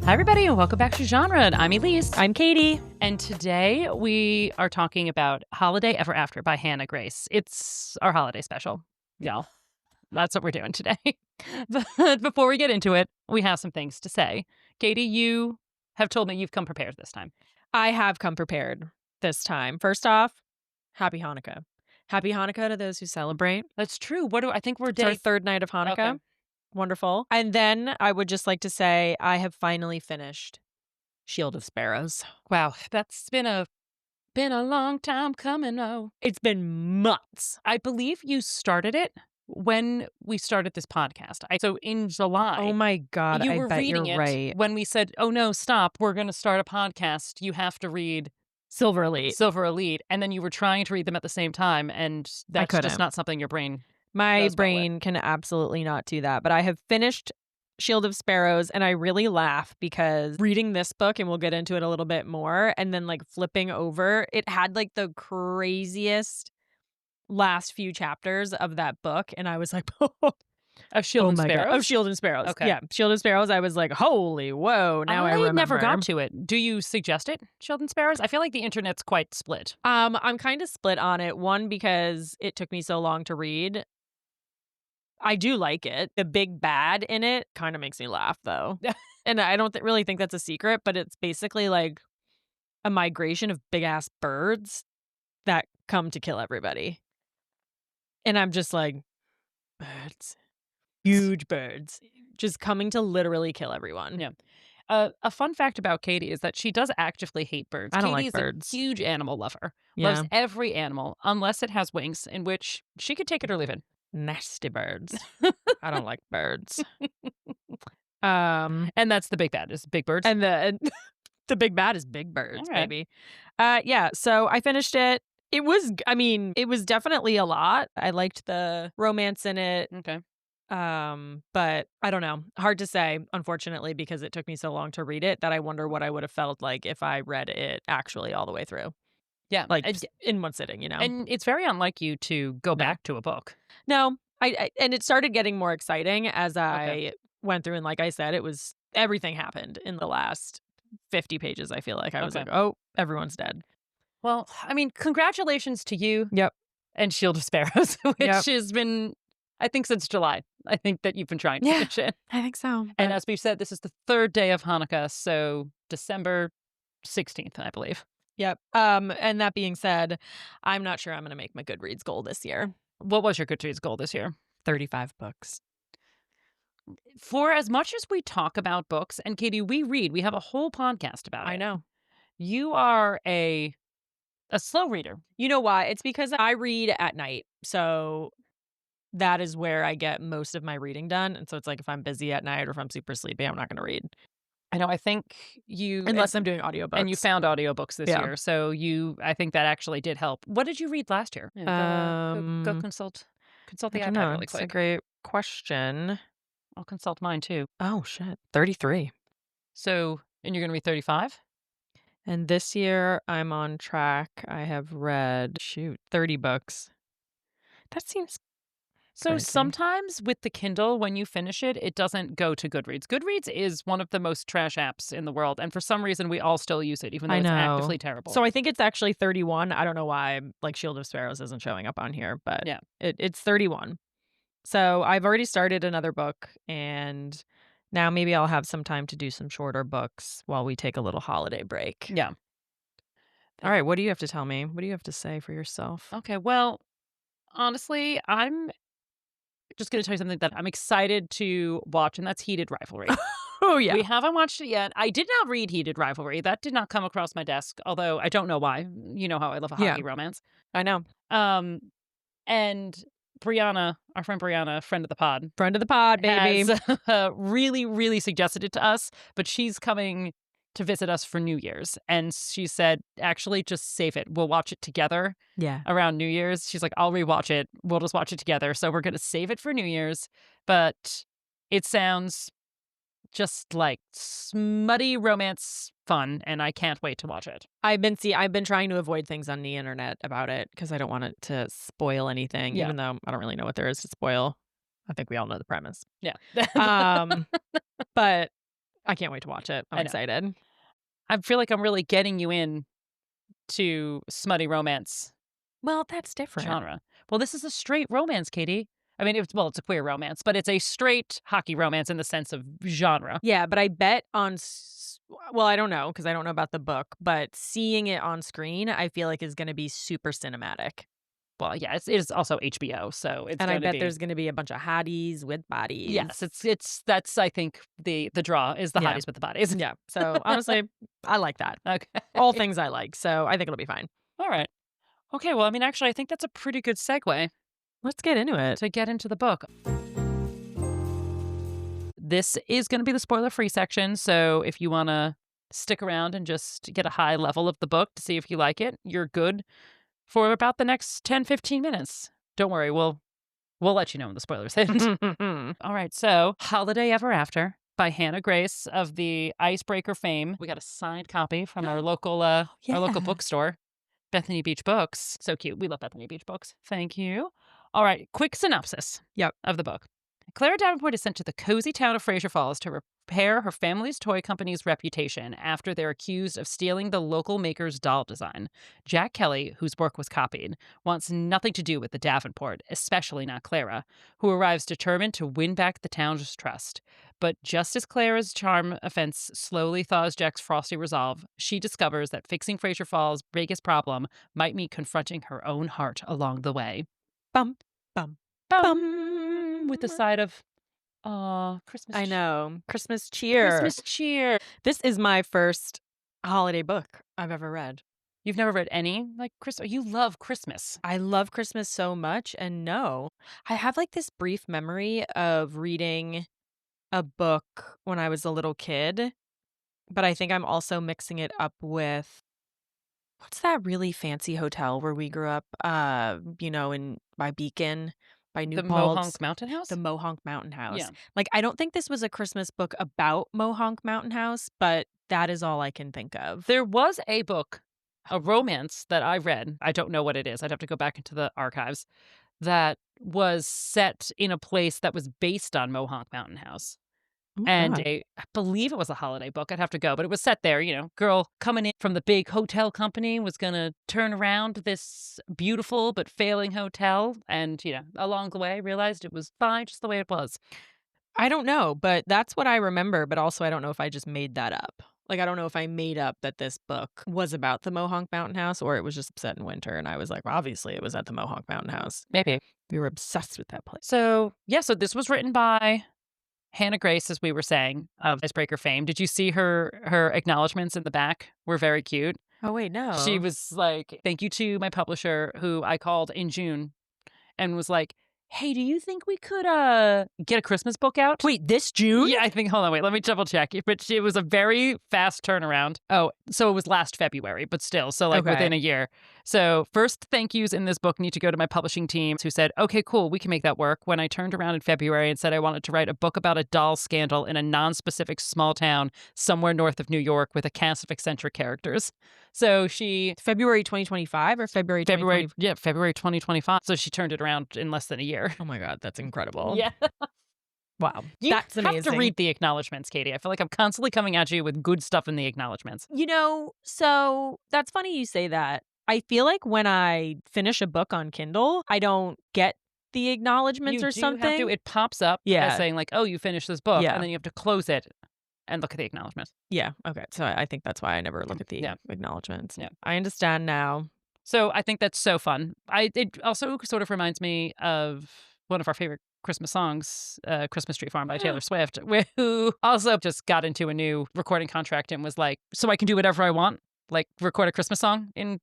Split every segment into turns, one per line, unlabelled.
Hi, everybody, and welcome back to Genre. I'm Elise.
I'm Katie.
And today we are talking about Holiday Ever After by Hannah Grace. It's our holiday special, y'all. That's what we're doing today. But before we get into it, we have some things to say. Katie, you have told me you've come prepared this time.
I have come prepared this time. First off, happy Hanukkah. Happy Hanukkah to those who celebrate.
That's true. I think we're
It's our third night of Hanukkah.
Okay.
Wonderful. And then I would just like to say I have finally finished Shield of Sparrows.
Wow, that's been a long time coming. Oh,
It's been months.
I believe you started it when we started this podcast. So in July.
Oh my God,
You
I
were
bet
reading
you're
it
right.
when we said, oh no, stop, we're going to start a podcast. You have to read
Silver Elite.
Silver Elite. And then you were trying to read them at the same time. And that's
couldn't.
just not something your brain
My
does well with.
brain can absolutely not do that. But I have finished Shield of Sparrows, and I really laugh because reading this book, and we'll get into it a little bit more, and then like flipping over, it had like the craziest last few chapters of that book, and I was like,
Of Shield and
my God.
Sparrows?
Of Shield and Sparrows.
Okay.
Yeah, Shield and Sparrows. I was like, holy whoa! Now I remember.
never got to it. Do you suggest it, Shield and Sparrows? I feel like the internet's quite split.
I'm kind of split on it. One, because it took me so long to read. I do like it. The big bad in it kind of makes me laugh, though. And I don't really think that's a secret, but it's basically like a migration of big-ass birds that come to kill everybody. And I'm just like, birds. Huge birds. Just coming to literally kill everyone.
Yeah. A fun fact about Katie is that she does actively hate birds.
I don't
Katie's
like birds.
A huge animal lover.
Yeah.
Loves every animal, unless it has wings, in which she could take it or leave it.
Nasty birds. I don't like birds.
And that's the big bad, is big birds.
And the big bad is big birds,
All right.
baby. Yeah, so I finished it. It was definitely a lot. I liked the romance in it.
Okay.
But I don't know. Hard to say, unfortunately, because it took me so long to read it that I wonder what I would have felt like if I read it actually all the way through.
Yeah.
Like in one sitting, you know?
And it's very unlike you to go back to a book.
No, and it started getting more exciting as I went through. And like I said, everything happened in the last 50 pages, I feel like. I was like, oh, everyone's dead.
Well, I mean, congratulations to you.
Yep.
And Shield of Sparrows, which has been, I think, since July. I think that you've been trying to finish it.
I think so.
And as we've said, this is the third day of Hanukkah, so December 16th, I believe.
Yep. And that being said, I'm not sure I'm going to make my Goodreads goal this year.
What was your Goodreads goal this year?
35 books.
For as much as we talk about books, and Katie, we read, we have a whole podcast about it.
I know.
You are a slow reader.
You know why? It's because I read at night. So that is where I get most of my reading done. And so it's like if I'm busy at night or if I'm super sleepy, I'm not going to read.
I know. I think you...
Unless I'm doing audiobooks.
And you found audiobooks this year. So I think that actually did help. What did you read last year? Go consult the iPad really quick.
That's a great question.
I'll consult mine too.
Oh, shit. 33.
So, and you're going to read 35?
And this year I'm on track. I have read, 30 books. That seems
So
crazy.
sometimes with the Kindle, when you finish it, it doesn't go to Goodreads. Goodreads is one of the most trash apps in the world. And for some reason, we all still use it, even though it's actively terrible.
So I think it's actually 31. I don't know why like Shield of Sparrows isn't showing up on here, but
yeah,
it's 31. So I've already started another book, and now maybe I'll have some time to do some shorter books while we take a little holiday break.
Yeah.
All right. What do you have to tell me? What do you have to say for yourself?
Okay. Well, honestly, I'm just going to tell you something that I'm excited to watch, and that's Heated Rivalry.
Oh, yeah.
We haven't watched it yet. I did not read Heated Rivalry. That did not come across my desk, although I don't know why. You know how I love a hockey romance.
I know.
And Brianna, our friend Brianna, friend of the pod.
Friend of the pod, baby.
Has really, really suggested it to us, but she's coming to visit us for New Year's. And she said, actually, just save it. We'll watch it together around New Year's. She's like, I'll rewatch it. We'll just watch it together. So we're going to save it for New Year's. But it sounds just like smutty romance fun, and I can't wait to watch it.
I've been trying to avoid things on the internet about it because I don't want it to spoil anything, even though I don't really know what there is to spoil. I think we all know the premise.
Yeah.
But I can't wait to watch it. I'm excited.
I feel like I'm really getting you in to smutty romance.
Well, that's different.
Genre. Well, this is a straight romance, Katie. I mean, it's a queer romance, but it's a straight hockey romance in the sense of genre.
Yeah, but I bet well, I don't know because I don't know about the book, but seeing it on screen, I feel like is going to be super cinematic.
Well, yeah, it is also HBO, so it's
and I bet
be...
there's going to be a bunch of hotties with bodies.
Yes, that's I think the draw is the hotties with the bodies.
Yeah. So honestly, I like that.
Okay,
all things I like. So I think it'll be fine.
All right. Okay. Well, I mean, actually, I think that's a pretty good segue.
Let's get into it.
To get into the book. This is going to be the spoiler-free section, so if you want to stick around and just get a high level of the book to see if you like it, you're good for about the next 10, 15 minutes. Don't worry, we'll let you know when the spoilers hit. All right, so Holiday Ever After by Hannah Grace of the Icebreaker fame. We got a signed copy from our local our local bookstore, Bethany Beach Books. So cute. We love Bethany Beach Books. Thank you. All right, quick synopsis of the book. Clara Davenport is sent to the cozy town of Fraser Falls to repair her family's toy company's reputation after they're accused of stealing the local maker's doll design. Jack Kelly, whose work was copied, wants nothing to do with the Davenport, especially not Clara, who arrives determined to win back the town's trust. But just as Clara's charm offense slowly thaws Jack's frosty resolve, she discovers that fixing Fraser Falls' biggest problem might mean confronting her own heart along the way.
Bum, bum, bum.
With the side of, Christmas.
I know. Christmas cheer.
Christmas cheer.
This is my first holiday book I've ever read.
You've never read any Christmas? You love Christmas.
I love Christmas so much. And no, I have this brief memory of reading a book when I was a little kid, but I think I'm also mixing it up with, what's that really fancy hotel where we grew up, by Beacon? By New
The
Paltz.
Mohonk Mountain House?
The Mohonk Mountain House.
Yeah.
I don't think this was a Christmas book about Mohonk Mountain House, but that is all I can think of.
There was a book, a romance that I read. I don't know what it is. I'd have to go back into the archives. That was set in a place that was based on Mohonk Mountain House.
Oh,
and
God.
I believe it was a holiday book. I'd have to go, but it was set there. Girl coming in from the big hotel company was going to turn around this beautiful but failing hotel. And, along the way, realized it was fine just the way it was.
I don't know, but that's what I remember. But also, I don't know if I just made that up. I don't know if I made up that this book was about the Mohonk Mountain House or it was just set in winter. And I was like, well, obviously, it was at the Mohonk Mountain House.
Maybe.
We were obsessed with that place.
So this was written by Hannah Grace, as we were saying, of Icebreaker fame. Did you see her acknowledgments in the back? Were very cute.
Oh, wait, no.
She was like, thank you to my publisher, who I called in June and was like, hey, do you think we could get a Christmas book out?
Wait, this June?
Yeah, I think, hold on, wait, let me double check. But it was a very fast turnaround. Oh, so it was last February, but still, so within a year. So first thank yous in this book need to go to my publishing team, who said, okay, cool, we can make that work. When I turned around in February and said I wanted to write a book about a doll scandal in a non-specific small town somewhere north of New York with a cast of eccentric characters. So she...
February 2025 or February 2025?
Yeah, February 2025. So she turned it around in less than a year.
Oh my God, that's incredible.
Yeah.
Wow.
That's
amazing.
You have to read the acknowledgments, Katie. I feel like I'm constantly coming at you with good stuff in the acknowledgments.
So that's funny you say that. I feel like when I finish a book on Kindle, I don't get the acknowledgments or something.
Have to. It pops up as saying oh, you finished this book, and then you have to close it and look at the acknowledgments.
Yeah. Okay. So I think that's why I never look at the acknowledgments.
Yeah.
I understand now.
So I think that's so fun. It also sort of reminds me of one of our favorite Christmas songs, Christmas Tree Farm by Taylor Swift, who also just got into a new recording contract and was like, so I can do whatever I want, record a Christmas song in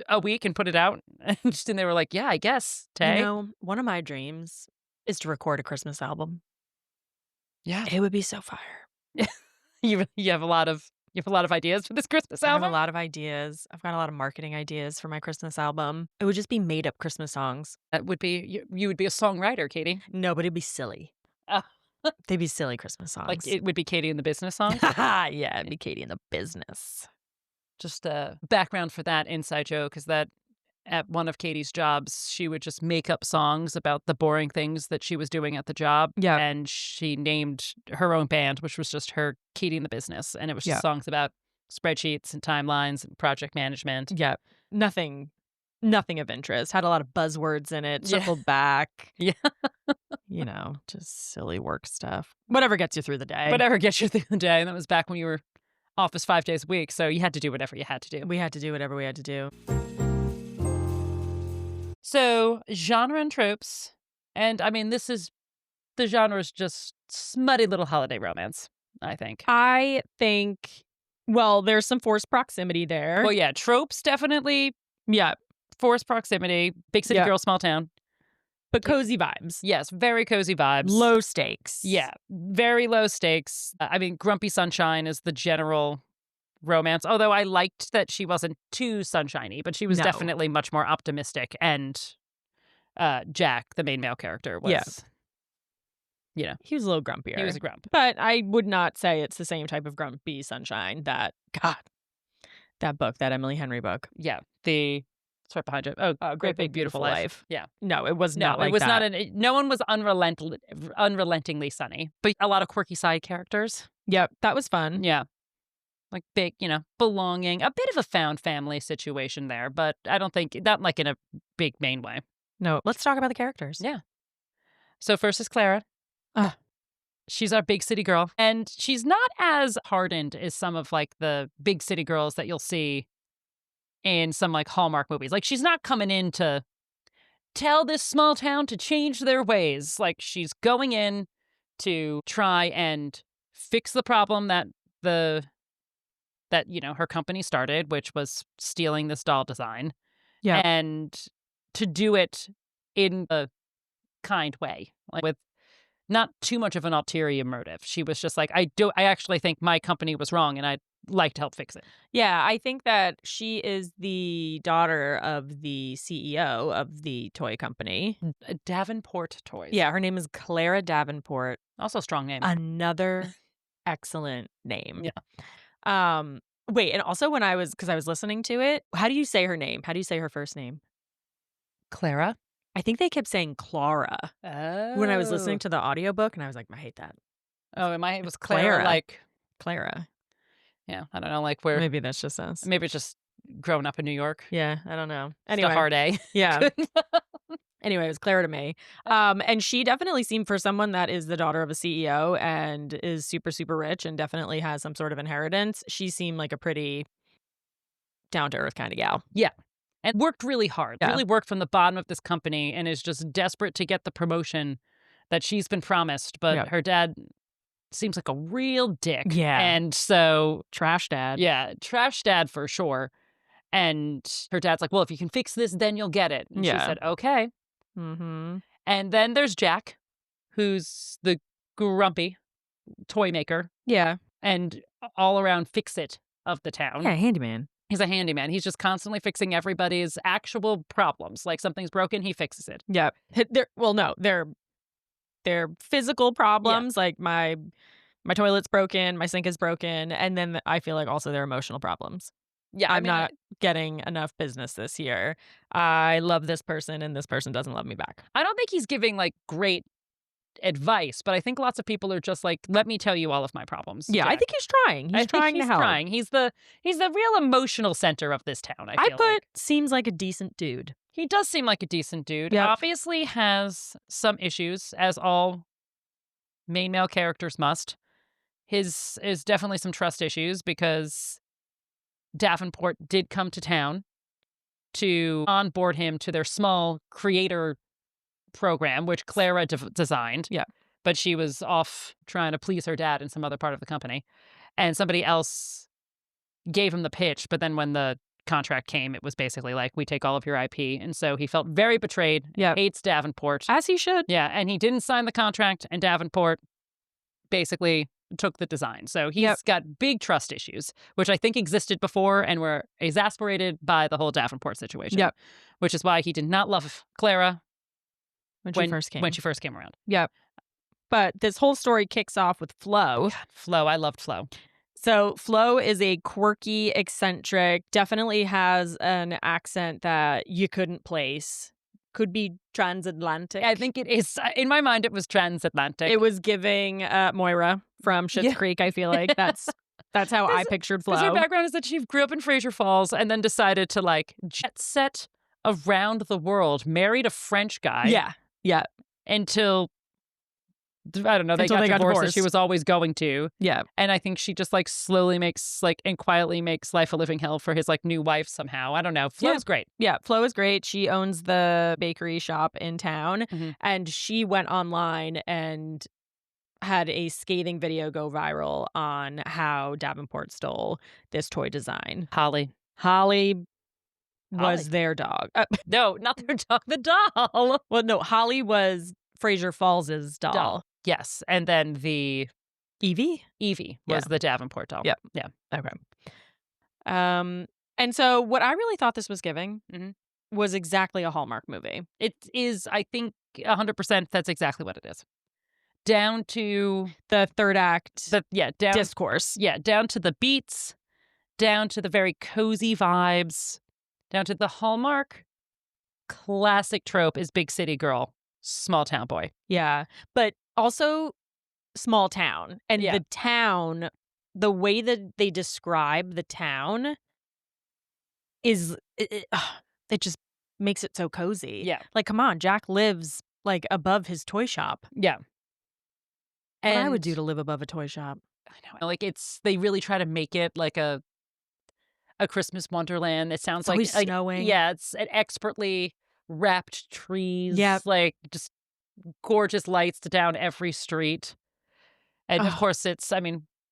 a week and put it out. And they were like, yeah, I guess, Tay.
One of my dreams is to record a Christmas album.
Yeah.
It would be so fire.
You have a lot of ideas for this Christmas album?
I have a lot of ideas. I've got a lot of marketing ideas for my Christmas album. It would just be made up Christmas songs.
That would be, you would be a songwriter, Katie.
No, but it'd be silly. They'd be silly Christmas songs.
It would be Katie and the Business songs?
Yeah, it'd be Katie and the Business.
Just a background for that inside joke is that at one of Katie's jobs, she would just make up songs about the boring things that she was doing at the job.
Yeah.
And she named her own band, which was just her Katie the Business. And it was just songs about spreadsheets and timelines and project management.
Yeah. Nothing of interest. Had a lot of buzzwords in it. Circled back.
Yeah.
You know, just silly work stuff. Whatever gets you through the day.
Whatever gets you through the day. And that was back when you were office 5 days a week. So you had to do whatever you had to do.
We had to do whatever we had to do.
So genre and tropes. And I mean, the genre is just smutty little holiday romance, I think.
I think, well, there's some forced proximity there.
Well, yeah, tropes definitely.
Yeah.
Forced proximity, big city girl, small town.
But cozy vibes.
Yes, very cozy vibes.
Low stakes.
Yeah, very low stakes. I mean, Grumpy Sunshine is the general romance, although I liked that she wasn't too sunshiny, but she was definitely much more optimistic. And Jack, the main male character, was, you know.
He was a little grumpier.
He was a grump.
But I would not say it's the same type of Grumpy Sunshine that book, that Emily Henry book.
Yeah, it's right behind you. Oh, Great Big Beautiful Life. Yeah.
No, it was not like
it was
that.
No one was unrelentingly sunny, but a lot of quirky side characters.
Yep, that was fun.
Yeah. Like big, belonging, a bit of a found family situation there, but I don't think, not like in a big main way.
No, let's talk about the characters.
Yeah. So first is Clara. She's our big city girl, and she's not as hardened as some of like the big city girls that you'll see in some like Hallmark movies. Like she's not coming in to tell this small town to change their ways. Like she's going in to try and fix the problem that her company started, which was stealing this doll design.
Yeah.
And to do it in a kind way, like with not too much of an ulterior motive. She was just like, I actually think my company was wrong and I'd like to help fix it.
Yeah, I think that she is the daughter of the CEO of the toy company.
Davenport Toys.
Yeah, her name is Clara Davenport.
Also a strong name.
Another excellent name.
Yeah.
Wait, and also because I was listening to it, how do you say her name? How do you say her first name?
Clara?
I think they kept saying Clara when I was listening to the audiobook, and I was like, I hate that.
Oh, it was Clara, like
Clara.
Yeah, I don't know, like where.
Maybe that's just us.
Maybe it's just growing up in New York.
Yeah, I don't know.
Anyway. It's a hard A.
Yeah. Anyway, it was Clara to me. And she definitely seemed, for someone that is the daughter of a CEO and is super, super rich and definitely has some sort of inheritance, she seemed like a pretty down-to-earth kind of gal.
Yeah. And worked really hard. Yeah. Really worked from the bottom of this company and is just desperate to get the promotion that she's been promised. But her dad seems like a real dick.
Yeah.
And so...
Trash dad.
Yeah, trash dad for sure. And her dad's like, well, if you can fix this, then you'll get it. And she said, okay.
Mm-hmm.
And then there's Jack, who's the grumpy toy maker.
Yeah.
And all around fix-it of the town.
Yeah, handyman.
He's a handyman. He's just constantly fixing everybody's actual problems. Like something's broken, he fixes it.
Yeah. They're physical problems. Yeah. Like my toilet's broken, my sink is broken, and then I feel like also they're emotional problems. Yeah, I'm not getting enough business this year. I love this person, and this person doesn't love me back.
I don't think he's giving like great advice, but I think lots of people are just like, let me tell you all of my problems.
Yeah, Jack. I think he's trying. He's trying to help.
He's the real emotional center of this town. I feel
seems like a decent dude.
He does seem like a decent dude.
Yep.
Obviously has some issues, as all main male characters must. His is definitely some trust issues because Davenport did come to town to onboard him to their small creator program, which Clara designed.
Yeah.
But she was off trying to please her dad in some other part of the company. And somebody else gave him the pitch. But then when the contract came, it was basically like, we take all of your IP. And so he felt very betrayed.
Yeah.
Hates Davenport.
As he should.
Yeah. And he didn't sign the contract. And Davenport basically took the design. So he's got big trust issues, which I think existed before and were exasperated by the whole Davenport situation.
Yep.
Which is why he did not love Clara
when she first came
around.
Yep. But this whole story kicks off with Flo.
God, Flo. I loved Flo.
So Flo is a quirky, eccentric, definitely has an accent that you couldn't place. Could be transatlantic.
I think it is. In my mind, it was transatlantic.
It was giving Moira from Schitt's Creek, I feel like. That's how I pictured Flo.
Because her background is that she grew up in Fraser Falls and then decided to like jet set around the world, married a French guy.
Yeah.
Until, I don't know, they got divorced as she was always going to.
Yeah.
And I think she just like slowly makes like and quietly makes life a living hell for his like new wife somehow. I don't know. Flo's great.
Yeah, Flo is great. She owns the bakery shop in town. And she went online and had a scathing video go viral on how Davenport stole this toy design. Holly was their dog.
No, not their dog, the doll.
Well, no, Holly was Fraser Falls' doll.
Yes. And then the
Evie
was the Davenport doll.
Yep.
Yeah.
Okay. And so what I really thought this was giving was exactly a Hallmark movie.
It is, I think, 100% that's exactly what it is. Down to
the third act discourse.
Yeah, down to the beats, down to the very cozy vibes, down to the Hallmark classic trope is big city girl, small town boy.
Yeah, but also small town. And the town, the way that they describe the town is, it just makes it so cozy.
Yeah.
Like, come on, Jack lives like above his toy shop.
Yeah.
And what I would do to live above a toy shop.
I know. Like they really try to make it like a Christmas wonderland. It sounds
always snowing.
Yeah, it's an expertly wrapped trees.
Yeah.
Like just gorgeous lights down every street. And of course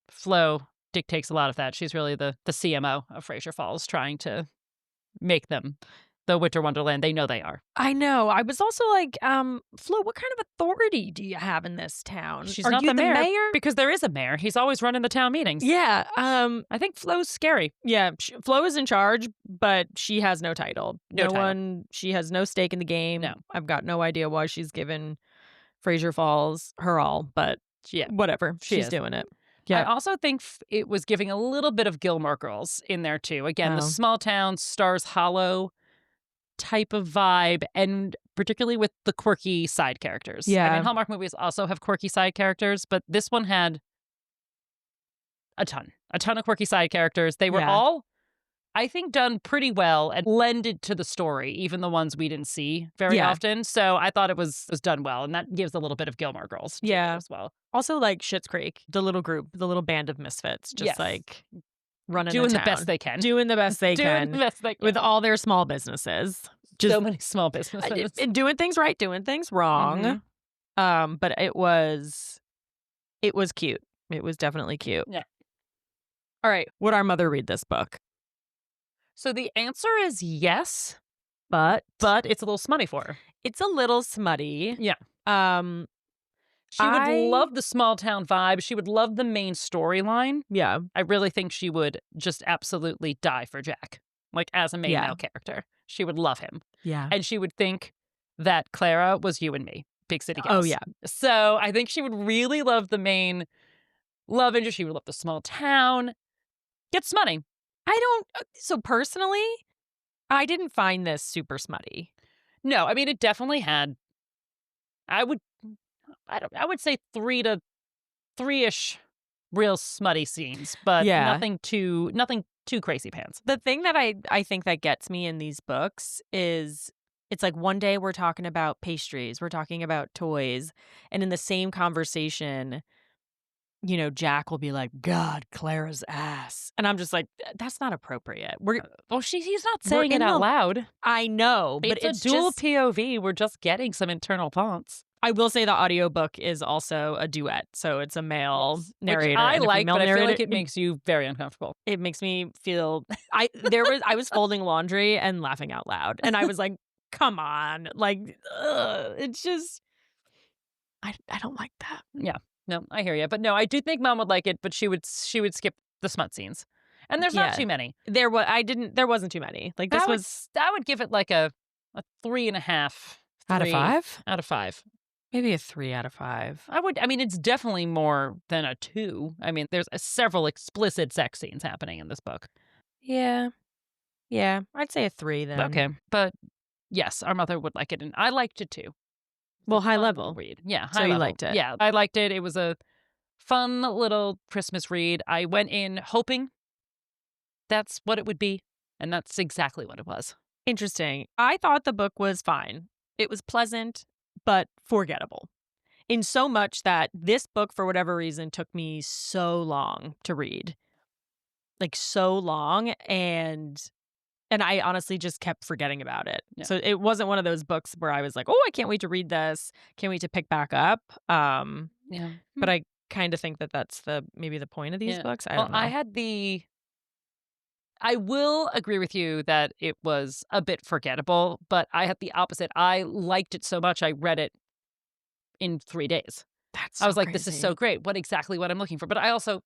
Flo dictates a lot of that. She's really the CMO of Fraser Falls, trying to make them the winter wonderland they know they are.
I know. I was also like, Flo, what kind of authority do you have in this town?
She's not the mayor? Because there is a mayor. He's always running the town meetings.
Yeah.
I think Flo's scary.
Yeah. Flo is in charge, but she has no title. She has no stake in the game.
No.
I've got no idea why she's given Fraser Falls her all, but whatever. She's doing it. Yeah.
I also think it was giving a little bit of Gilmore Girls in there too. Again, the small town, Stars Hollow type of vibe, and particularly with the quirky side characters.
Yeah.
I mean, Hallmark movies also have quirky side characters, but this one had a ton of quirky side characters. They were all, I think, done pretty well and lended to the story, even the ones we didn't see very often. So I thought it was done well, and that gives a little bit of Gilmore Girls as well.
Also, like Schitt's Creek, the little group, the little band of misfits, just like running
doing
the
the best they can.
Doing the best they can.
Doing the best they can.
With all their small businesses. Just
so many small businesses.
Doing things right, doing things wrong. But it was cute. It was definitely cute.
Yeah.
All right. Would our mother read this book?
So the answer is yes,
but
it's a little smutty for her.
It's a little smutty.
Yeah. She would love the small town vibe. She would love the main storyline.
Yeah.
I really think she would just absolutely die for Jack. Like, as a main male character. She would love him.
Yeah.
And she would think that Clara was you and me. Big city girls.
Oh, yeah.
So I think she would really love the main love interest. She would love the small town. Get smutty.
So personally, I didn't find this super smutty.
No, I mean, it definitely had, I would say 3-ish real smutty scenes, but nothing too crazy pants.
The thing that I think that gets me in these books is it's like one day we're talking about pastries, we're talking about toys, and in the same conversation, Jack will be like, God, Clara's ass. And I'm just like, that's not appropriate.
He's not saying it out loud.
I know, but
it's a dual POV. We're just getting some internal thoughts.
I will say the audiobook is also a duet, so it's a male narrator.
Which I like, but I feel like
it
it makes you very uncomfortable.
It makes me feel I was folding laundry and laughing out loud, and I was like, come on, like it's just I don't like that.
Yeah. No, I hear you. But no, I do think Mom would like it, but she would skip the smut scenes. And there's not too many.
There wasn't too many. Like this
I would give it like a 3.5
out of 5.
Out of 5.
Maybe a 3 out of 5.
I mean, it's definitely more than a 2. I mean, there's several explicit sex scenes happening in this book.
Yeah. Yeah, I'd say a 3 then.
Okay, but yes, our mother would like it, and I liked it too.
Well, high
Fun
level.
read. Yeah,
So
high
you
level.
liked it.
Yeah, I liked it. It was a fun little Christmas read. I went in hoping that's what it would be, and that's exactly what it was.
Interesting. I thought the book was fine. It was pleasant, but forgettable. In so much that this book, for whatever reason, took me so long to read. Like, so long, and I honestly just kept forgetting about it.
Yeah.
So it wasn't one of those books where I was like, "Oh, I can't wait to read this. Can't wait to pick back up."
Yeah.
But I kind of think that that's maybe the point of these books. I don't know.
I will agree with you that it was a bit forgettable, but I had the opposite. I liked it so much I read it in 3 days.
That's
I was
so
like, this is so great. Exactly what I'm looking for. But I also,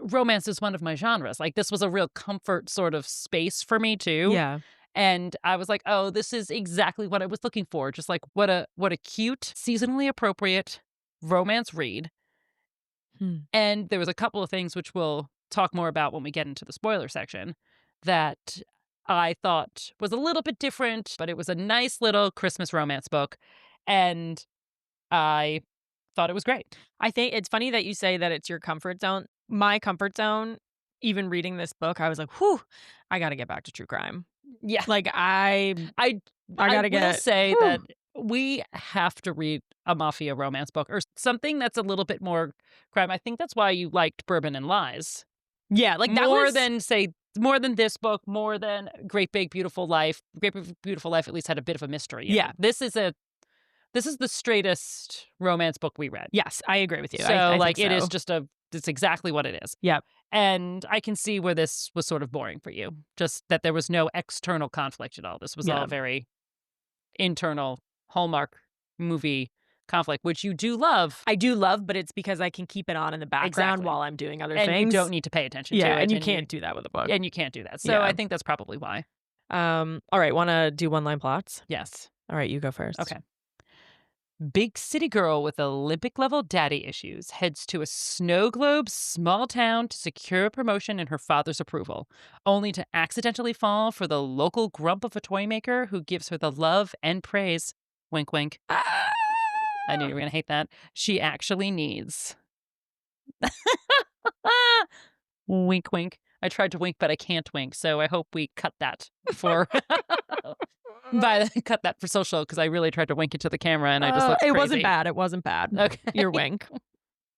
romance is one of my genres. Like, this was a real comfort sort of space for me too.
Yeah.
And I was like, oh, this is exactly what I was looking for. Just like what a cute, seasonally appropriate romance read. And there was a couple of things which we'll talk more about when we get into the spoiler section that I thought was a little bit different, but it was a nice little Christmas romance book. And I thought it was great.
I think it's funny that you say that it's your comfort zone. My comfort zone, even reading this book, I was like, whew, I got to get back to true crime.
Yeah.
Like, I
gotta will say that we have to read a mafia romance book or something that's a little bit more crime. I think that's why you liked Bourbon and Lies.
Yeah, like that
more
was
than this book, more than Great Big Beautiful Life. Great Big Beautiful Life at least had a bit of a mystery.
Yeah.
This is the straightest romance book we read.
Yes, I agree with you.
So
I
like
think
it
so.
is just it's exactly what it is.
Yep.
And I can see where this was sort of boring for you. Just that there was no external conflict at all. This was all very internal Hallmark movie conflict, which you do love.
I do love, but it's because I can keep it on in the background while I'm doing other things.
And you don't need to pay attention to it.
And you can't do that with a book.
And you can't do that. So I think that's probably why.
All right, want to do one-line plots?
Yes.
All right, you go first.
Okay. Big city girl with Olympic-level daddy issues heads to a snow globe small town to secure a promotion and her father's approval, only to accidentally fall for the local grump of a toy maker who gives her the love and praise. Wink, wink. I knew you were going to hate that. She actually needs. Wink, wink. I tried to wink, but I can't wink, so I hope we cut that for... cut that for social, because I really tried to wink into the camera and I just looked crazy.
It wasn't bad.
Okay.
Your wink.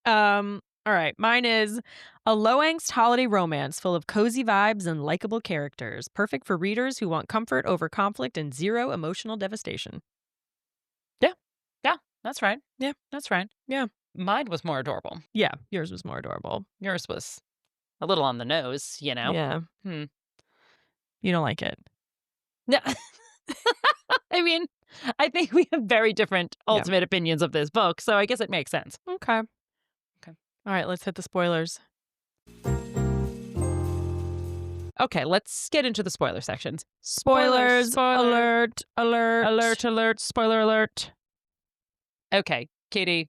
All right. Mine is a low angst holiday romance full of cozy vibes and likable characters. Perfect for readers who want comfort over conflict and zero emotional devastation.
Yeah. Yeah. That's right.
Yeah.
That's right.
Yeah.
Mine was more adorable.
Yeah. Yours was more adorable.
Yours was a little on the nose, you know?
Yeah. You don't like it.
No. I mean, I think we have very different ultimate opinions of this book, so I guess it makes sense.
Okay. All right, let's hit the spoilers.
Okay, let's get into the spoiler sections.
Spoilers. Alert.
Spoiler alert. Okay, Katie,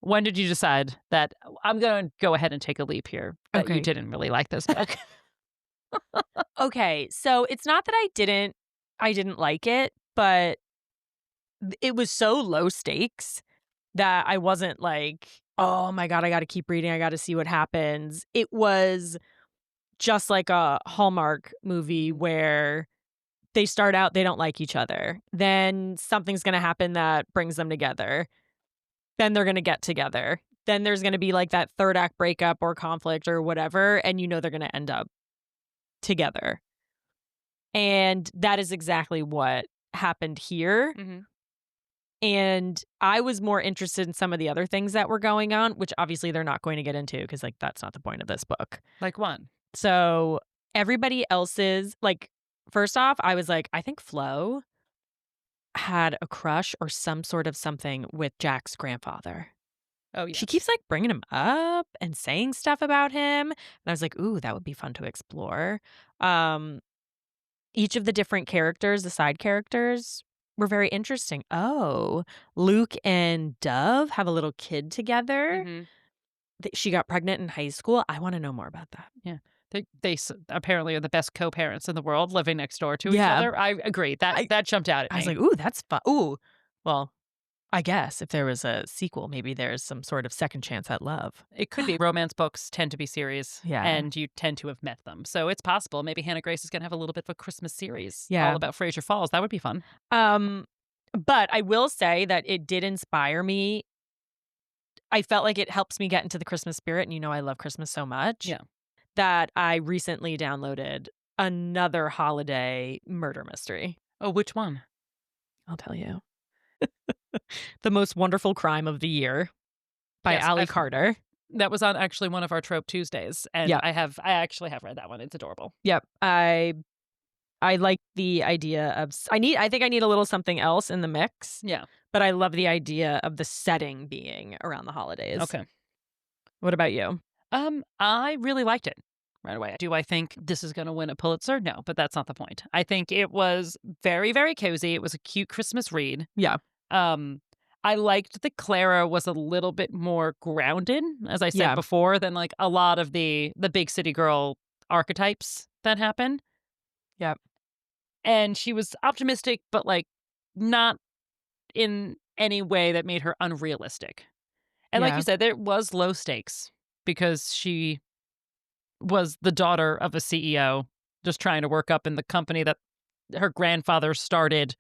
when did you decide that I'm going to go ahead and take a leap here, that you didn't really like this book?
Okay, so it's not that I didn't like it, but it was so low stakes that I wasn't like, oh my God, I got to keep reading. I got to see what happens. It was just like a Hallmark movie where they start out, they don't like each other. Then something's going to happen that brings them together. Then they're going to get together. Then there's going to be like that third act breakup or conflict or whatever. And you know they're going to end up together. And that is exactly what happened here.
Mm-hmm.
And I was more interested in some of the other things that were going on, which obviously they're not going to get into because like that's not the point of this book.
Like one.
So everybody else's, like, first off, I was like, I think Flo had a crush or some sort of something with Jack's grandfather.
Oh, yeah.
She keeps like bringing him up and saying stuff about him. And I was like, ooh, that would be fun to explore. Each of the different characters, the side characters, were very interesting. Oh, Luke and Dove have a little kid together.
Mm-hmm.
She got pregnant in high school. I want to know more about that.
Yeah. They apparently are the best co-parents in the world, living next door to each other. I agree. That jumped out at me.
I was like, ooh, that's fun. Ooh, well, I guess if there was a sequel, maybe there's some sort of second chance at love.
It could be. Romance books tend to be series.
Yeah.
And you tend to have met them. So it's possible. Maybe Hannah Grace is going to have a little bit of a Christmas series.
Yeah.
All about Fraser Falls. That would be fun.
But I will say that it did inspire me. I felt like it helps me get into the Christmas spirit. And I love Christmas so much.
Yeah.
That I recently downloaded another holiday murder mystery.
Oh, which one?
I'll tell you. The Most Wonderful Crime of the Year by Allie Carter.
That was on actually one of our Trope Tuesdays. And I actually have read that one. It's adorable.
Yep. I like the idea of I think I need a little something else in the mix.
Yeah.
But I love the idea of the setting being around the holidays.
Okay.
What about you?
I really liked it right away. Do I think this is going to win a Pulitzer? No, but that's not the point. I think it was very, very cozy. It was a cute Christmas read.
Yeah.
I liked that Clara was a little bit more grounded, as I said before, than like a lot of the big city girl archetypes that happen.
Yep.
And she was optimistic, but like not in any way that made her unrealistic. And like you said, there was low stakes because she was the daughter of a CEO just trying to work up in the company that her grandfather started.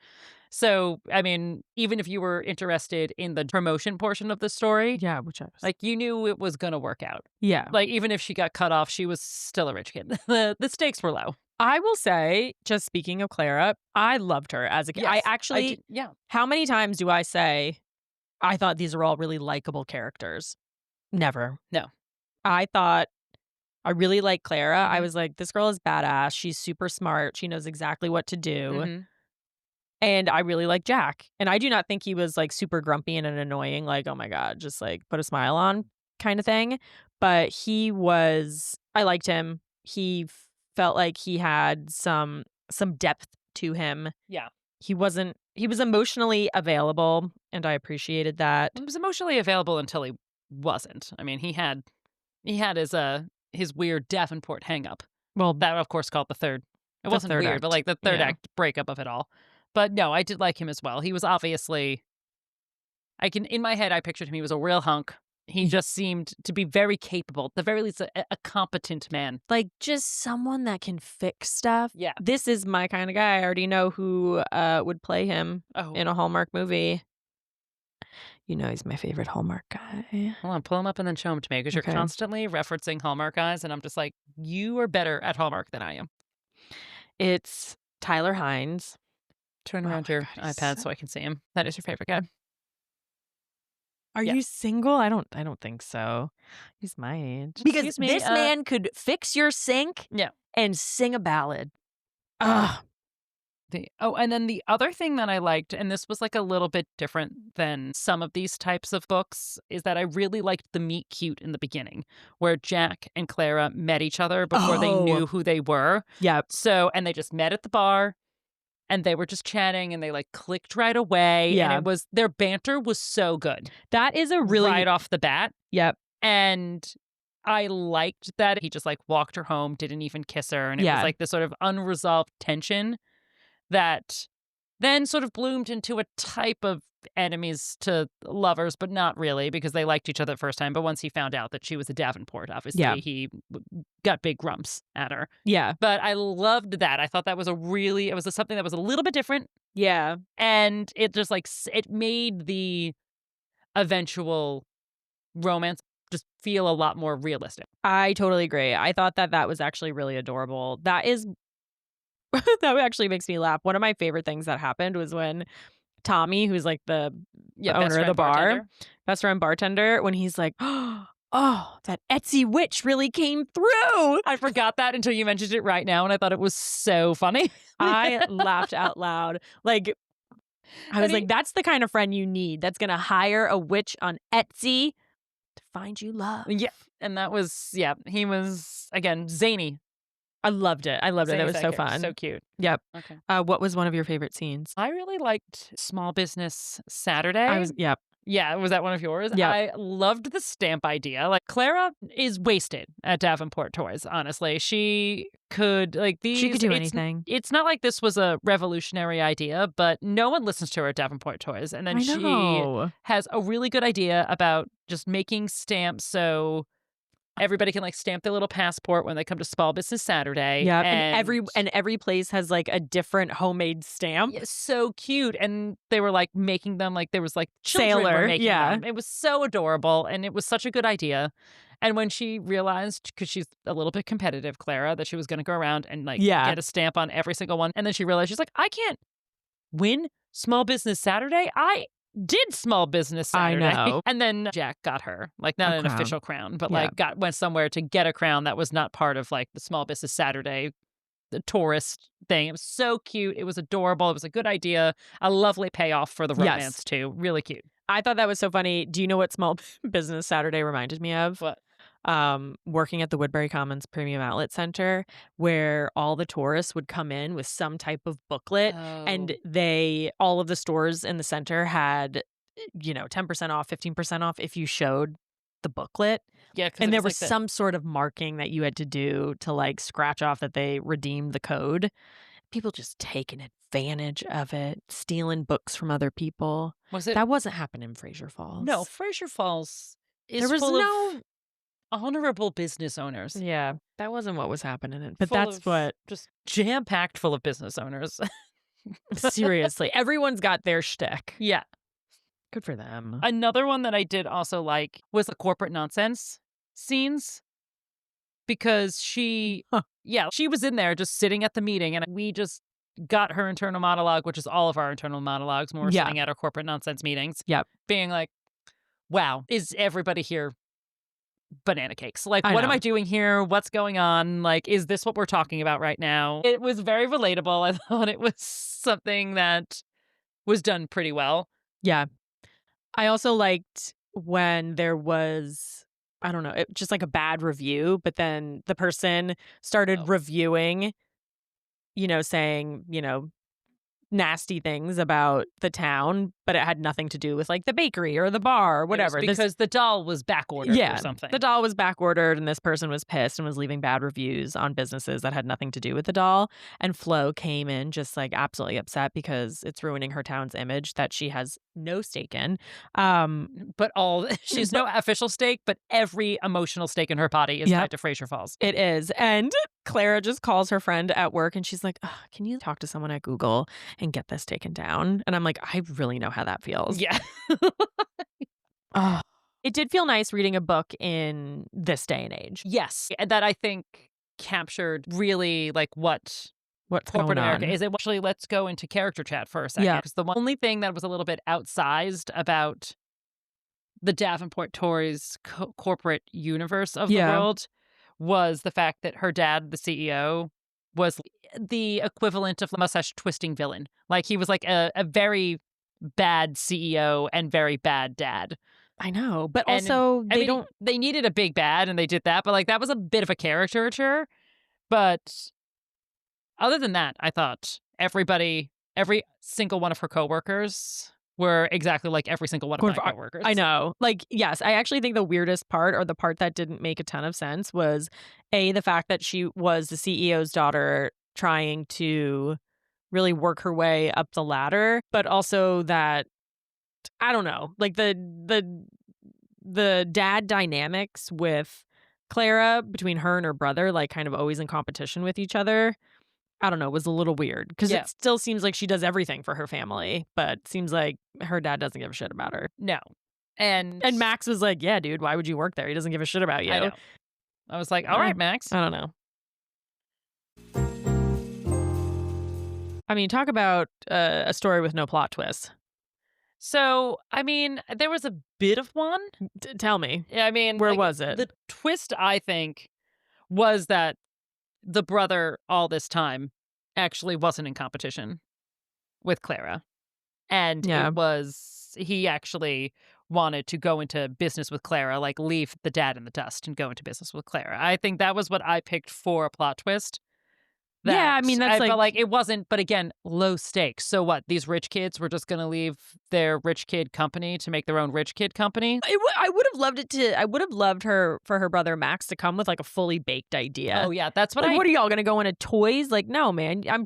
So, I mean, even if you were interested in the promotion portion of the story,
which I was
like you knew it was going to work out.
Yeah.
Like even if she got cut off, she was still a rich kid. The stakes were low.
I will say, just speaking of Clara, I loved her as a kid.
Yes,
How many times do I say, I thought these are all really likable characters? Never.
No.
I thought I really liked Clara.
Mm-hmm.
I was like, this girl is badass. She's super smart. She knows exactly what to do.
Mm-hmm.
And I really like Jack. And I do not think he was like super grumpy and annoying, like, oh my God, just like put a smile on kind of thing. But I liked him. He felt like he had some depth to him.
Yeah.
He was emotionally available, and I appreciated that.
He was emotionally available until he wasn't. I mean, he had his weird Davenport hang-up. Well, that of course called the third. It wasn't weird, act. But like the third act breakup of it all. But no, I did like him as well. He was obviously, in my head, I pictured him. He was a real hunk. He just seemed to be very capable, at the very least, a competent man.
Like just someone that can fix stuff.
Yeah.
This is my kind of guy. I already know who would play him in a Hallmark movie. He's my favorite Hallmark guy.
Hold on, pull him up and then show him to me because you're constantly referencing Hallmark guys. And I'm just like, you are better at Hallmark than I am.
It's Tyler Hines.
Turn around your iPad so I can see him. That is your favorite guy.
Are you single? I don't think so. He's my age. Because this man could fix your sink and sing a ballad. Ugh.
And then the other thing that I liked, and this was like a little bit different than some of these types of books, is that I really liked the meet cute in the beginning, where Jack and Clara met each other before they knew who they were.
Yep.
So, and they just met at the bar. And they were just chatting and they like clicked right away.
Yeah.
And their banter was so good.
That is a really
right off the bat.
Yep.
And I liked that he just like walked her home, didn't even kiss her. And it was like this sort of unresolved tension that then sort of bloomed into a type of enemies to lovers, but not really because they liked each other the first time. But once he found out that she was a Davenport, obviously he got big grumps at her.
Yeah.
But I loved that. I thought that was something that was a little bit different.
Yeah.
And it just like, it made the eventual romance just feel a lot more realistic.
I totally agree. I thought that was actually really adorable. That actually makes me laugh. One of my favorite things that happened was when Tommy, who's like the owner of the bar, best friend bartender, when he's like, oh, that Etsy witch really came through.
I forgot that until you mentioned it right now, and I thought it was so funny.
I laughed out loud. Like, I was like, that's the kind of friend you need. That's going to hire a witch on Etsy to find you love.
Yeah. And that was, he was, again, zany.
I loved it. That was so fun.
So cute.
Yep.
Okay.
What was one of your favorite scenes?
I really liked Small Business Saturday.
Yep.
Yeah, was that one of yours?
Yep.
I loved the stamp idea. Like, Clara is wasted at Davenport Toys, honestly. She could, like,
She could do anything.
It's not like this was a revolutionary idea, but no one listens to her at Davenport Toys. And then she has a really good idea about just making stamps so everybody can, like, stamp their little passport when they come to Small Business Saturday.
Yeah, and every place has, like, a different homemade stamp.
Yeah, so cute. And they were, like, making them, like, there was, like, children
Sailor,
were making them. It was so adorable, and it was such a good idea. And when she realized, because she's a little bit competitive, Clara, that she was going to go around and, like, get a stamp on every single one, and then she realized, she's like, I can't win Small Business Saturday. I did Small Business Saturday.
I know.
And then Jack got her, like, not an official crown, but like went somewhere to get a crown that was not part of, like, the Small Business Saturday, the tourist thing. It was so cute. It was adorable. It was a good idea. A lovely payoff for the romance too. Really cute.
I thought that was so funny. Do you know what Small Business Saturday reminded me of?
What?
Working at the Woodbury Commons Premium Outlet Center, where all the tourists would come in with some type of booklet, and all of the stores in the center had, 10% off, 15% off if you showed the booklet.
Yeah,
and there was some sort of marking that you had to do to, like, scratch off that they redeemed the code. People just taking advantage of it, stealing books from other people. That wasn't happening in Fraser Falls.
No, Fraser Falls is
there was
full
no
of honorable business owners.
Yeah, that wasn't what was happening. But that's what
just jam-packed full of business owners.
Seriously, everyone's got their shtick.
Yeah.
Good for them.
Another one that I did also like was the corporate nonsense scenes, because she was in there just sitting at the meeting, and we just got her internal monologue, which is all of our internal monologues when we're sitting at our corporate nonsense meetings.
Yep.
Being like, wow, is everybody here banana cakes? Like, what am I doing here? What's going on? Like, is this what we're talking about right now? It was very relatable. I thought it was something that was done pretty well.
Yeah. I also liked when there was, I don't know, just like a bad review, but then the person started reviewing, saying, nasty things about the town, but it had nothing to do with, like, the bakery or the bar or whatever.
Because the doll was backordered or something.
The doll was backordered, and this person was pissed and was leaving bad reviews on businesses that had nothing to do with the doll. And Flo came in just, like, absolutely upset because it's ruining her town's image that she has no stake in.
But she's no official stake, but every emotional stake in her body is tied to Fraser Falls.
It is. And Clara just calls her friend at work, and she's like, can you talk to someone at Google and get this taken down? And I'm like, I really know how that feels.
Yeah.
It did feel nice reading a book in this day and age.
Yes. And that, I think, captured really, like, what's corporate America is. Actually, let's go into character chat for a second. Because the only thing that was a little bit outsized about the Davenport Toys corporate universe of the world was the fact that her dad, the CEO, was the equivalent of the mustache twisting villain. Like, he was like a very bad CEO and very bad dad.
I know, but also
they needed a big bad, and they did that, but, like, that was a bit of a caricature. But other than that, I thought every single one of her coworkers were exactly like every single one of my coworkers.
I know. Like, yes, I actually think the weirdest part, or the part that didn't make a ton of sense, was the fact that she was the CEO's daughter trying to really work her way up the ladder, but also that, I don't know, like the dad dynamics with Clara between her and her brother, like, kind of always in competition with each other, I don't know, was a little weird, because it still seems like she does everything for her family, but seems like her dad doesn't give a shit about her.
No. And
Max was like, yeah, dude, why would you work there? He doesn't give a shit about you.
I know. I was like, all right, Max.
I don't know. I mean, talk about a story with no plot twist.
So, I mean, there was a bit of one.
Tell me.
Yeah, I mean,
where was it?
The twist, I think, was that the brother all this time actually wasn't in competition with Clara. And he actually wanted to go into business with Clara, like, leave the dad in the dust and go into business with Clara. I think that was what I picked for a plot twist. that.
Yeah, I mean, that's
I felt like it wasn't, but again, low stakes. So what? These rich kids were just going to leave their rich kid company to make their own rich kid company?
I would have loved it to. I would have loved her for her brother Max to come with like a fully baked idea.
Oh yeah, that's what
like. What are y'all going to go into toys? Like, no, man. I'm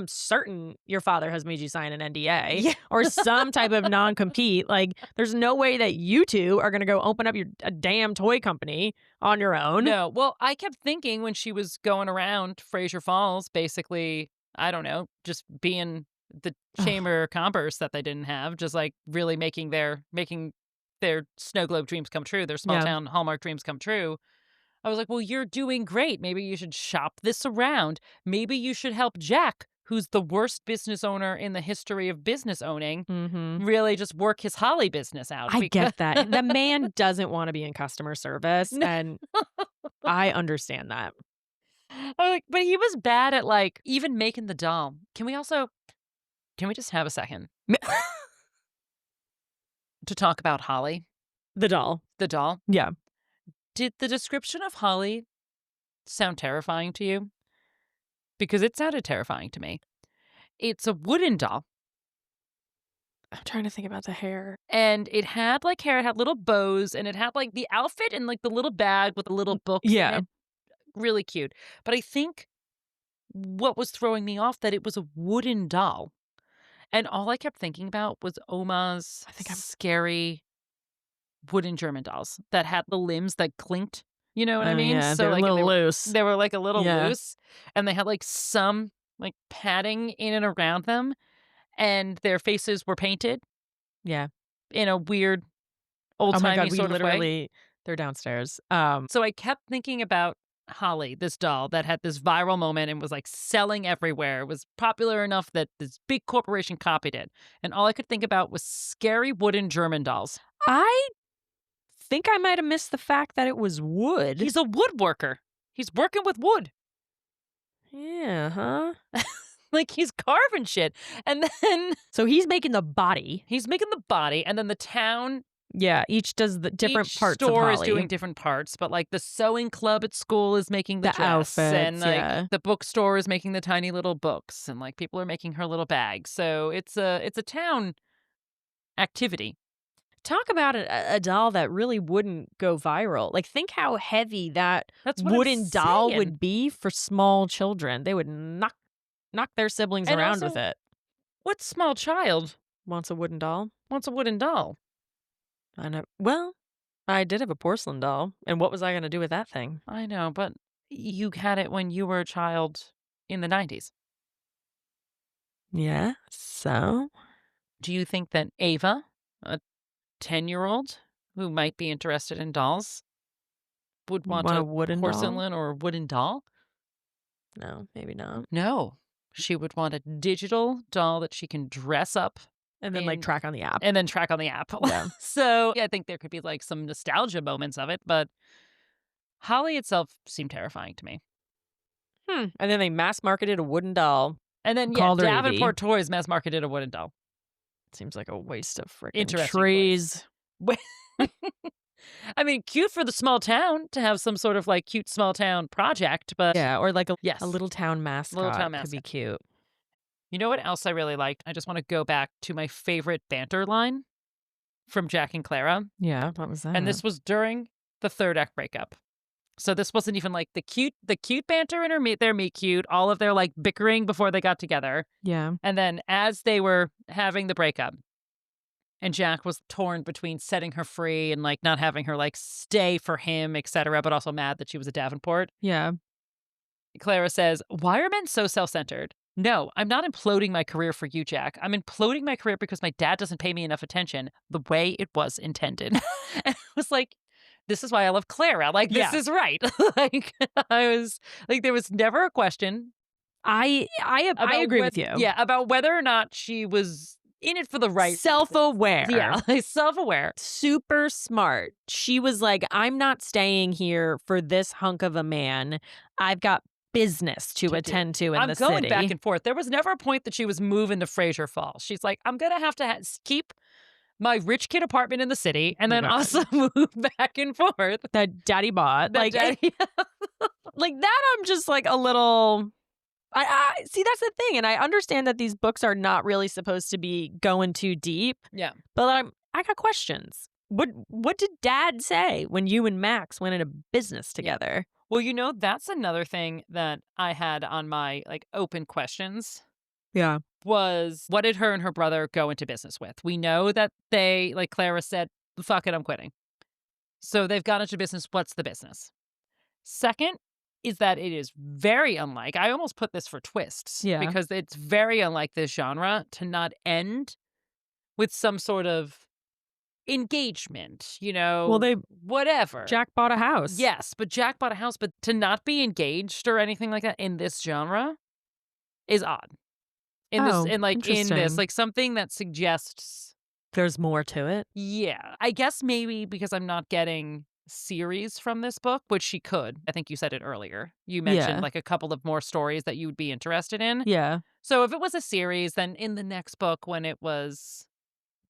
certain your father has made you sign an NDA or some type of non-compete. Like, there's no way that you two are going to go open up a damn toy company on your own.
No. Well, I kept thinking when she was going around Fraser Falls, basically, I don't know, just being the Chamber of Commerce that they didn't have, just like really making their snow globe dreams come true, their small town Hallmark dreams come true. I was like, well, you're doing great. Maybe you should shop this around. Maybe you should help Jack, who's the worst business owner in the history of business owning, really just work his Holly business out.
I get that. The man doesn't want to be in customer service, and I understand that.
But he was bad at like even making the doll. Can we just have a second to talk about Holly?
The doll.
The doll?
Yeah.
Did the description of Holly sound terrifying to you? Because it sounded terrifying to me. It's a wooden doll.
I'm trying to think about the hair.
And it had like hair, it had little bows, and it had like the outfit and like the little bag with the little books in it. Really cute. But I think what was throwing me off that it was a wooden doll. And all I kept thinking about was Oma's scary wooden German dolls that had the limbs that clinked. You know what I mean?
Yeah,
so
they're
like
a little loose.
They were like a little loose. And they had like some like padding in and around them. And their faces were painted.
Yeah.
In a weird old-timey sort of way.
They're downstairs.
So I kept thinking about Holly, this doll that had this viral moment and was like selling everywhere. It was popular enough that this big corporation copied it. And all I could think about was scary wooden German dolls.
I think I might have missed the fact that it was wood.
He's a woodworker. He's working with wood.
Yeah, huh?
Like he's carving shit. And then
so he's making the body.
And then the town.
Yeah, each does the different parts of Holly.
Each store is doing different parts, but like the sewing club at school is making the dress,
outfits,
and like the bookstore is making the tiny little books, and like people are making her little bags. So it's a town activity.
Talk about a doll that really wouldn't go viral. Like, think how heavy that wooden doll would be for small children. They would knock their siblings around with it.
What small child
wants a wooden doll? I know. Well, I did have a porcelain doll, and what was I going to do with that thing?
I know, but you had it when you were a child in the 90s.
Yeah, so?
Do you think that Ava, a 10-year-old who might be interested in dolls, would want a wooden porcelain or a wooden doll?
No, maybe not.
No, she would want a digital doll that she can dress up.
And then like track on the app.
Yeah. So I think there could be like some nostalgia moments of it, but Holly itself seemed terrifying to me.
And then they mass marketed a wooden doll.
And then Davenport Toys mass marketed a wooden doll.
Seems like a waste of freaking trees.
I mean, cute for the small town to have some sort of like cute small town project, but
or like a little town mascot could be cute.
You know what else I really liked? I just want to go back to my favorite banter line from Jack and Clara.
Yeah, what was that?
And this was during the third act breakup. So this wasn't even like the cute banter in their meet cute, all of their like bickering before they got together.
Yeah.
And then as they were having the breakup, and Jack was torn between setting her free and like not having her like stay for him, etc., but also mad that she was a Davenport.
Yeah.
Clara says, "Why are men so self-centered? No, I'm not imploding my career for you, Jack. I'm imploding my career because my dad doesn't pay me enough attention the way it was intended." And I was like, this is why I love Clara. Like, this is right. Like, I was like, there was never a question.
I agree with you.
Yeah, about whether or not she was in it for the right.
Self-aware.
Yeah, self-aware.
Super smart. She was like, I'm not staying here for this hunk of a man. I've got business to attend to in the city.
I'm going back and forth. There was never a point that she was moving to Fraser Falls. She's like, I'm going to have to keep my rich kid apartment in the city and then also move back and forth.
That daddy bought. Like that, I'm just like a little I see, that's the thing. And I understand that these books are not really supposed to be going too deep.
Yeah.
But I got questions. What did Dad say when you and Max went into business together?
Yeah. Well, that's another thing that I had on my open questions.
Yeah.
Was what did her and her brother go into business with? We know that they, like Clara said, fuck it, I'm quitting. So they've got into business. What's the business? Second is that it is very unlike, I almost put this for twists.
Yeah.
Because it's very unlike this genre to not end with some sort of engagement,
Well,
whatever.
Jack bought a house.
Yes, but Jack bought a house, but to not be engaged or anything like that in this genre is odd. In this, something that suggests
there's more to it.
Yeah. I guess maybe because I'm not getting series from this book, which she could. I think you said it earlier. You mentioned a couple of more stories that you would be interested in.
Yeah.
So if it was a series, then in the next book when it was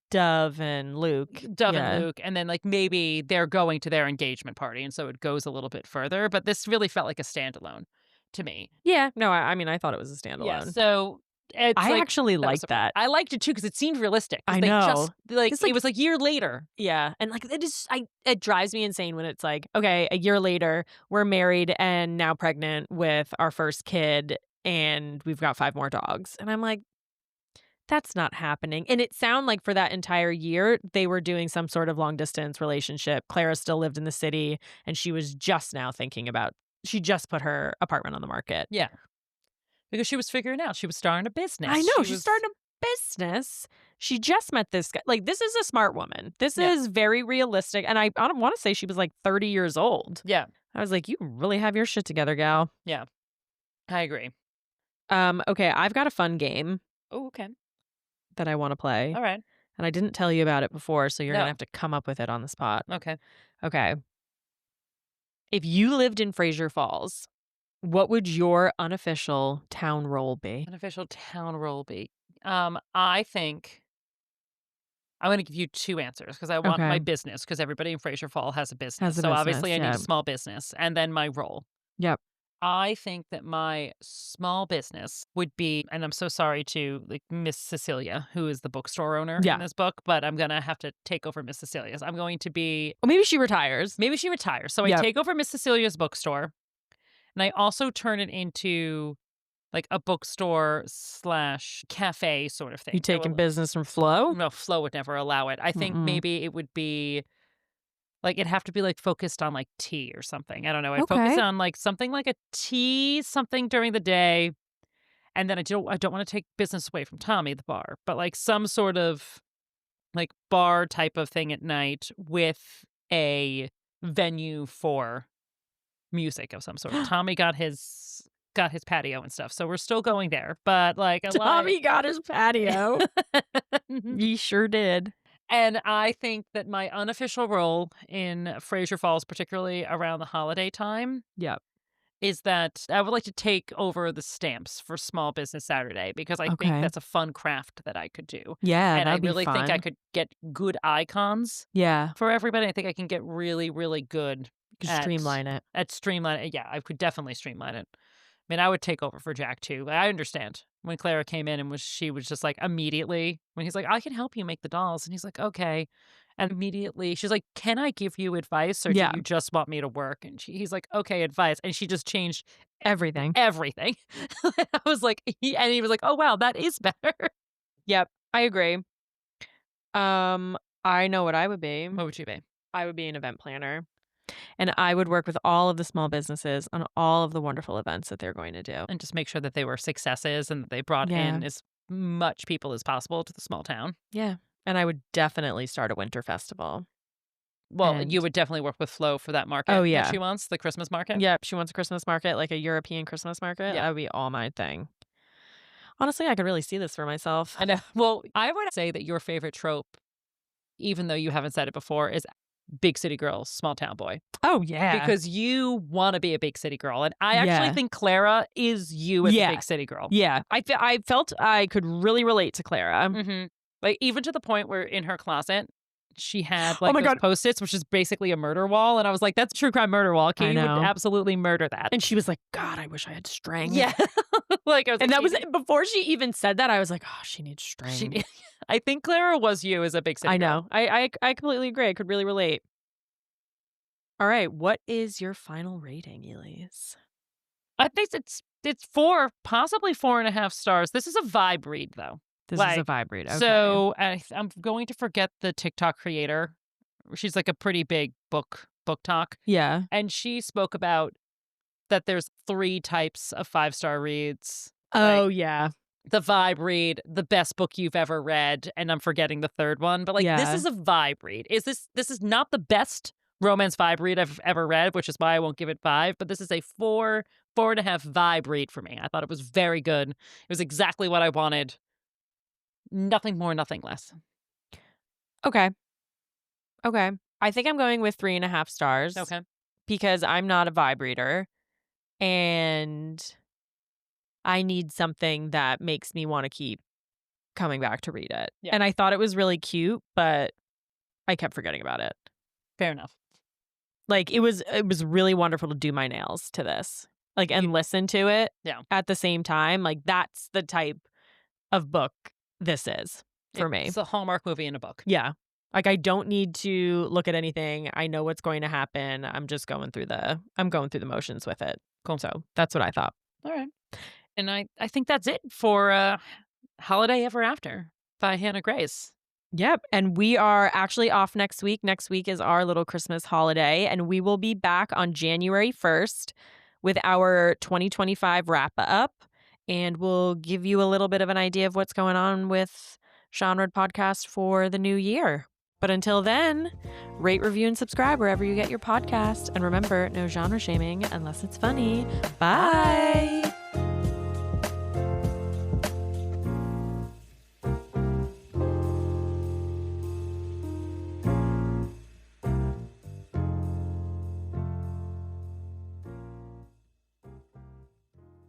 Dove and Luke,
and then maybe they're going to their engagement party, and so it goes a little bit further. But this really felt like a standalone to me.
Yeah. No, I mean, I thought it was a standalone.
Yeah. So
I actually liked that.
I liked it too because it seemed realistic.
I know.
It was a year later.
Yeah. And it drives me insane when it's okay, a year later, we're married and now pregnant with our first kid and we've got 5 more dogs. And I'm like, that's not happening. And it sounded like for that entire year, they were doing some sort of long distance relationship. Clara still lived in the city and she was just now she just put her apartment on the market.
Yeah. Because she was figuring out she was starting a business.
I know. She's starting a business. She just met this guy. This is a smart woman. This is very realistic. And I don't want to say she was 30 years old.
Yeah.
I was like, you really have your shit together, gal.
Yeah. I agree.
Okay. I've got a fun game.
Oh, okay.
That I want to play.
All right.
And I didn't tell you about it before, so you're going to have to come up with it on the spot.
Okay.
Okay. If you lived in Fraser Falls, what would your unofficial town role be?
Unofficial town role be? I think I'm going to give you 2 answers because I want my business, because everybody in Fraser Falls has a business. Obviously I need a small business, and then my role.
Yep.
I think that my small business would be, and I'm so sorry to Miss Cecilia, who is the bookstore owner in this book, but I'm going to have to take over Miss Cecilia's. I'm going to be...
Well, maybe she retires.
So I take over Miss Cecilia's bookstore, and I also turn it into a bookstore / cafe sort of thing.
You taking business from Flo?
No, Flo would never allow it. I think maybe it would be... it'd have to be focused on tea or something. I don't know. I'd focus on something like a tea, something during the day. And then I don't want to take business away from Tommy, the bar, but some sort of bar type of thing at night with a venue for music of some sort. Tommy got his patio and stuff. So we're still going there. But
Tommy got his patio. He sure did.
And I think that my unofficial role in Fraser Falls, particularly around the holiday time, is that I would like to take over the stamps for Small Business Saturday, because I think that's a fun craft that I could do.
Yeah,
and I
that'd be
really think
fun.
I could get good icons.
Yeah,
for everybody. I think I can get really, really good.
Streamline it.
Yeah, I could definitely streamline it. I mean, I would take over for Jack too. I understand when Clara came in and she was just immediately when he's I can help you make the dolls, and he's okay, and immediately she's can I give you advice, or do you just want me to work? And he's okay, advice, and she just changed
everything.
I was he was oh wow, that is better.
Yep, I agree. I know what I would be.
What would you be?
I would be an event planner. And I would work with all of the small businesses on all of the wonderful events that they're going to do.
And just make sure that they were successes and that they brought in as much people as possible to the small town.
Yeah. And I would definitely start a winter festival.
Well, you would definitely work with Flo for that market. That she wants, the Christmas market.
Yep. She wants a Christmas market, like a European Christmas market. That would be all my thing. Honestly, I could really see this for myself.
I know. Well, I would say that your favorite trope, even though you haven't said it before, is big city girl, small town boy.
Oh, yeah.
Because you want to be a big city girl. And I actually think Clara is you as a big city girl.
Yeah. I felt I could really relate to Clara.
Mm-hmm. Even to the point where in her closet, she had like those Post-its, which is basically a murder wall. And I was like, that's a true crime murder wall. Katie would absolutely murder that.
And she was like, God, I wish I had string.
Yeah. Like, I was
and that was before she even said that. I was like, oh, she needs string.
I think Clara Was You is a big city.
I know. I completely agree. I could really relate. All right. What is your final rating, Elise?
I think it's 4, possibly 4.5 stars. This is a vibe read, though.
This is a vibe read. Okay.
So I'm going to forget the TikTok creator. She's like a pretty big book talk.
Yeah.
And she spoke about that there's 3 types of 5-star reads.
Oh,
like,
yeah.
The vibe read, the best book you've ever read, and I'm forgetting the third one. But like, this is a vibe read. This is not the best romance vibe read I've ever read, which is why I won't give it 5. But this is a 4.5 vibe read for me. I thought it was very good. It was exactly what I wanted. Nothing more, nothing less.
Okay. I think I'm going with 3.5 stars.
Okay.
Because I'm not a vibe reader. And I need something that makes me want to keep coming back to read it. Yeah. And I thought it was really cute, but I kept forgetting about it.
Fair enough.
Like, it was really wonderful to do my nails to this. Like, and listen to it at the same time. Like, that's the type of book this is for me.
It's a Hallmark movie in a book.
Yeah. Like, I don't need to look at anything. I know what's going to happen. I'm just going through the motions with it. Cool. So that's what I thought.
All right. And I think that's it for Holiday Ever After by Hannah Grace.
Yep. And we are actually off next week. Next week is our little Christmas holiday. And we will be back on January 1st with our 2025 wrap up. And we'll give you a little bit of an idea of what's going on with Genre Podcast for the new year. But until then, rate, review, and subscribe wherever you get your podcast. And remember, no genre shaming unless it's funny. Bye.